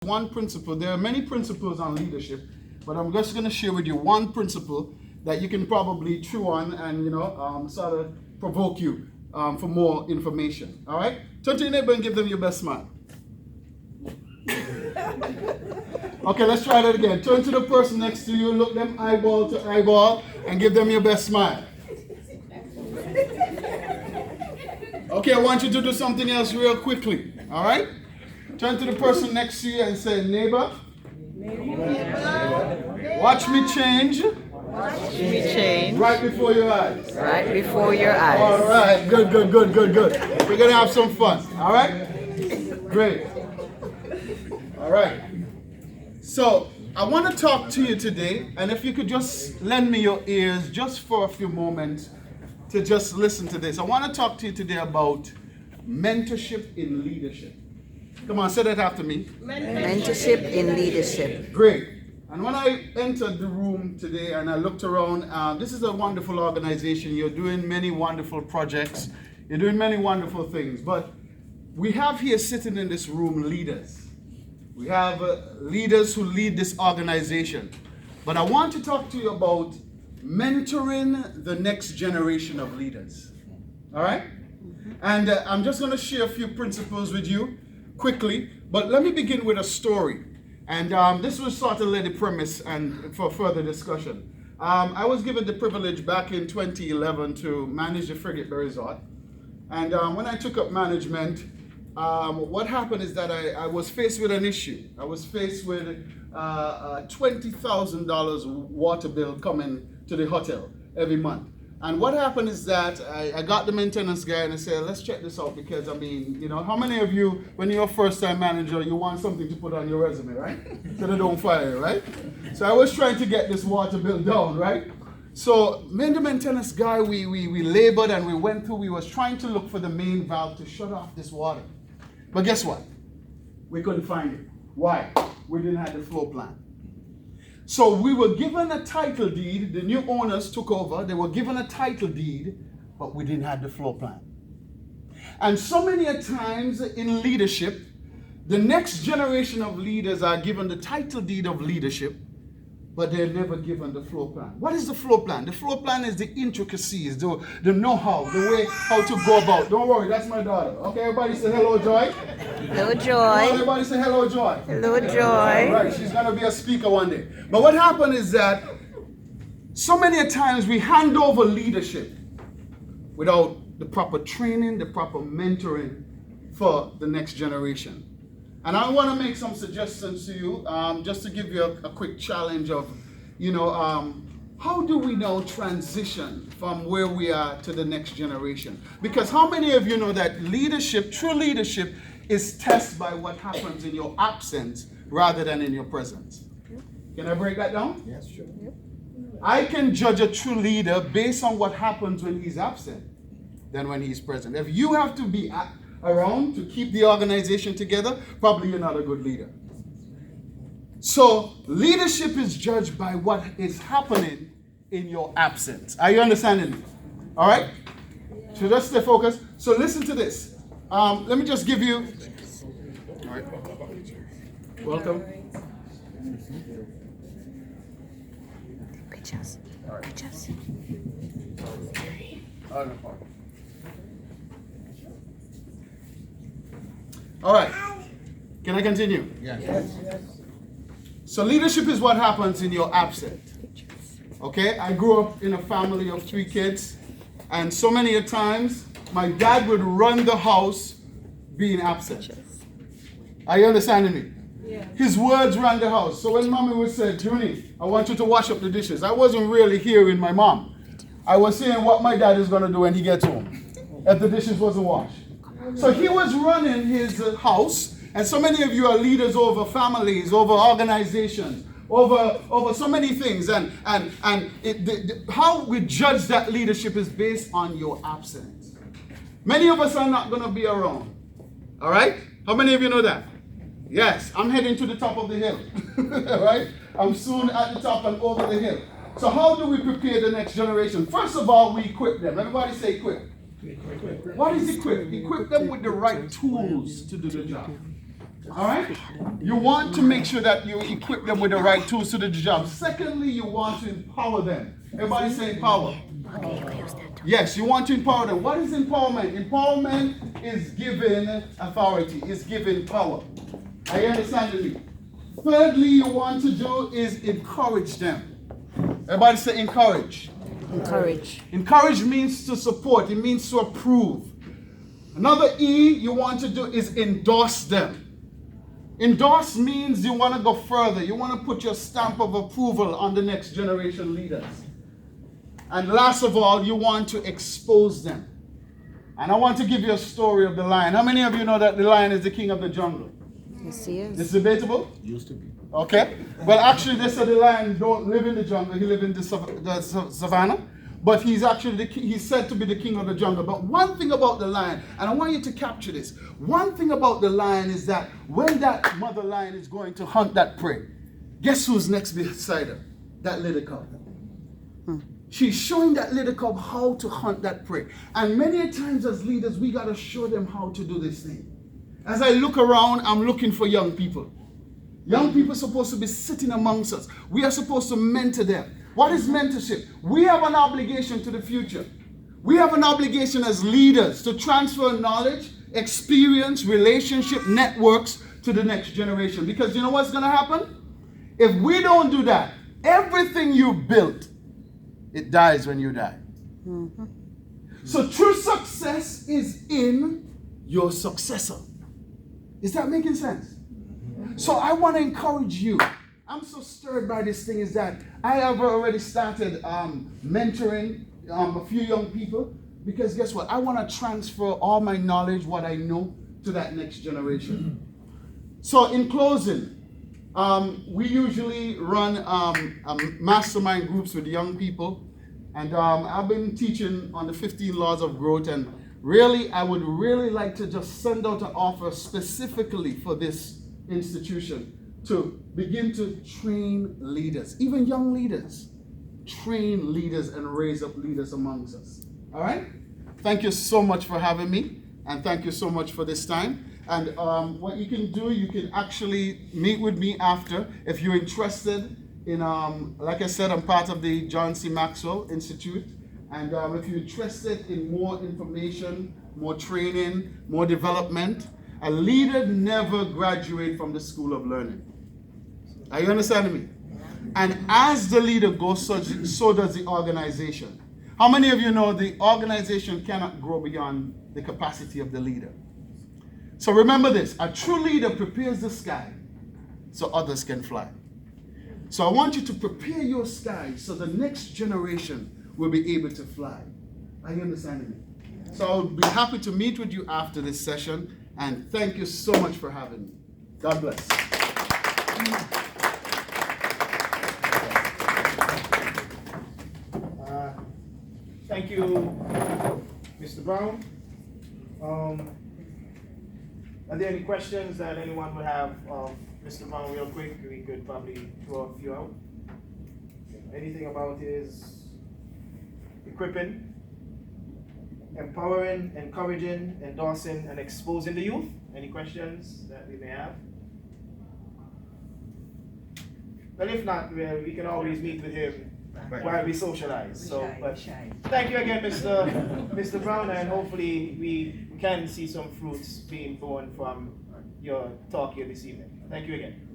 One principle. There are many principles on leadership, but I'm just going to share with you one principle that you can probably chew on and sort of provoke you for more information. All right? Turn to your neighbor and give them your best smile. Okay, let's try that again. Turn to the person next to you, look them eyeball to eyeball, and give them your best smile. Okay, I want you to do something else real quickly. All right? Turn to the person next to you and say, neighbor, watch me change. Watch me change. Right before your eyes. Right before your eyes. All right, good. We're going to have some fun. All right? Great. All right. So, I want to talk to you today, and if you could just lend me your ears just for a few moments to just listen to this. I want to talk to you today about mentorship in leadership. Come on, say that after me. Mentorship in leadership. Great. And when I entered the room today and I looked around, this is a wonderful organization. You're doing many wonderful projects. You're doing many wonderful things. But we have here sitting in this room leaders. We have leaders who lead this organization. But I want to talk to you about mentoring the next generation of leaders. All right? And I'm just going to share a few principles with you quickly, but let me begin with a story. And this was sort of lay the premise and for further discussion. I was given the privilege back in 2011 to manage the Frigate Resort. And when I took up management, what happened is that I was faced with an issue. I was faced with a $20,000 water bill coming to the hotel every month. And what happened is that I got the maintenance guy and I said, let's check this out because, how many of you, when you're a first-time manager, you want something to put on your resume, right? So they don't fire you, right? So I was trying to get this water bill down, right? So me and the maintenance guy, we labored and we went through, we was trying to look for the main valve to shut off this water. But guess what? We couldn't find it. Why? We didn't have the floor plan. So we were given a title deed, the new owners took over, they were given a title deed, but we didn't have the floor plan. And so many a times in leadership, the next generation of leaders are given the title deed of leadership, but they're never given the floor plan. What is the floor plan? The floor plan is the intricacies, the know-how, the way how to go about. Don't worry, that's my daughter. Okay, everybody say hello, Joy. Hello, Joy. Everybody say hello, Joy. Hello, Joy. All right, she's going to be a speaker one day. But what happened is that so many times we hand over leadership without the proper training, the proper mentoring for the next generation. And I want to make some suggestions to you, just to give you a quick challenge of, how do we now transition from where we are to the next generation? Because how many of you know that leadership, true leadership, is tested by what happens in your absence rather than in your presence? Can I break that down? Yes, sure. I can judge a true leader based on what happens when he's absent than when he's present. If you have to be around to keep the organization together, probably you're not a good leader. So leadership is judged by what is happening in your absence. Are you understanding me? All right? So let's stay focused. So listen to this. Let me just give you. All right. Welcome. Pictures. All right. Pictures. All right. Can I continue? Yes. So leadership is what happens in your absence. Okay? I grew up in a family of 3 kids, and so many a times my dad would run the house being absent. Are you understanding me? Yeah. His words ran the house. So when mommy would say, Junie, I want you to wash up the dishes, I wasn't really hearing my mom. I was saying what my dad is going to do when he gets home if the dishes wasn't washed. So he was running his house, and so many of you are leaders over families, over organizations, over so many things, and how we judge that leadership is based on your absence. Many of us are not going to be around. All right? How many of you know that? Yes, I'm heading to the top of the hill. All right? I'm soon at the top and over the hill. So how do we prepare the next generation? First of all, we equip them. Everybody say equip. What is equip? Equip them with the right tools to do the job. All right? You want to make sure that you equip them with the right tools to do the job. Secondly, you want to empower them. Everybody say empower. Yes, you want to empower them. What is empowerment? Empowerment is given authority, is given power. Are you understanding me? Thirdly, you want to do is encourage them. Everybody say encourage. Encourage. Encourage means to support, it means to approve. Another E you want to do is endorse them. Endorse means you want to go further. You want to put your stamp of approval on the next generation leaders. And last of all, you want to expose them. And I want to give you a story of the lion. How many of you know that the lion is the king of the jungle? Yes, he is. It's debatable? Used to be. Okay. Well, actually, they said the lion don't live in the jungle. He lives in the savannah. But he's actually he's said to be the king of the jungle. But one thing about the lion, and I want you to capture this. One thing about the lion is that when that mother lion is going to hunt that prey, guess who's next beside her? That little cub. She's showing that little cub how to hunt that prey. And many times as leaders, we got to show them how to do this thing. As I look around, I'm looking for young people. Young people are supposed to be sitting amongst us. We are supposed to mentor them. What is mentorship? We have an obligation to the future. We have an obligation as leaders to transfer knowledge, experience, relationship, networks to the next generation. Because you know what's going to happen? If we don't do that, everything you built, it dies when you die. Mm-hmm. So true success is in your successor. Is that making sense? So I want to encourage you. I'm so stirred by this thing is that I have already started mentoring a few young people because guess what? I want to transfer all my knowledge, what I know, to that next generation. So in closing, we usually run mastermind groups with young people. And I've been teaching on the 15 laws of growth. And really, I would really like to just send out an offer specifically for this institution to begin to train leaders, even young leaders. Train leaders and raise up leaders amongst us. All right? Thank you so much for having me. And thank you so much for this time. And what you can do, you can actually meet with me after if you're interested in, like I said, I'm part of the John C. Maxwell Institute. And if you're interested in more information, more training, more development, a leader never graduates from the school of learning. Are you understanding me? And as the leader goes, so does the organization. How many of you know the organization cannot grow beyond the capacity of the leader? So remember this, a true leader prepares the sky so others can fly. So I want you to prepare your sky so the next generation will be able to fly. Are you understanding me? So I'll be happy to meet with you after this session, and thank you so much for having me. God bless. Thank you, Mr. Brown. Are there any questions that anyone would have of Mr. Brown real quick? We could probably throw a few out. Anything about his equipping, empowering, encouraging, endorsing, and exposing the youth? Any questions that we may have? Well, if not, we can always meet with him while we socialize. So, but thank you again, Mr. Brown, and hopefully we can see some fruits being born from your talk here this evening. Thank you again.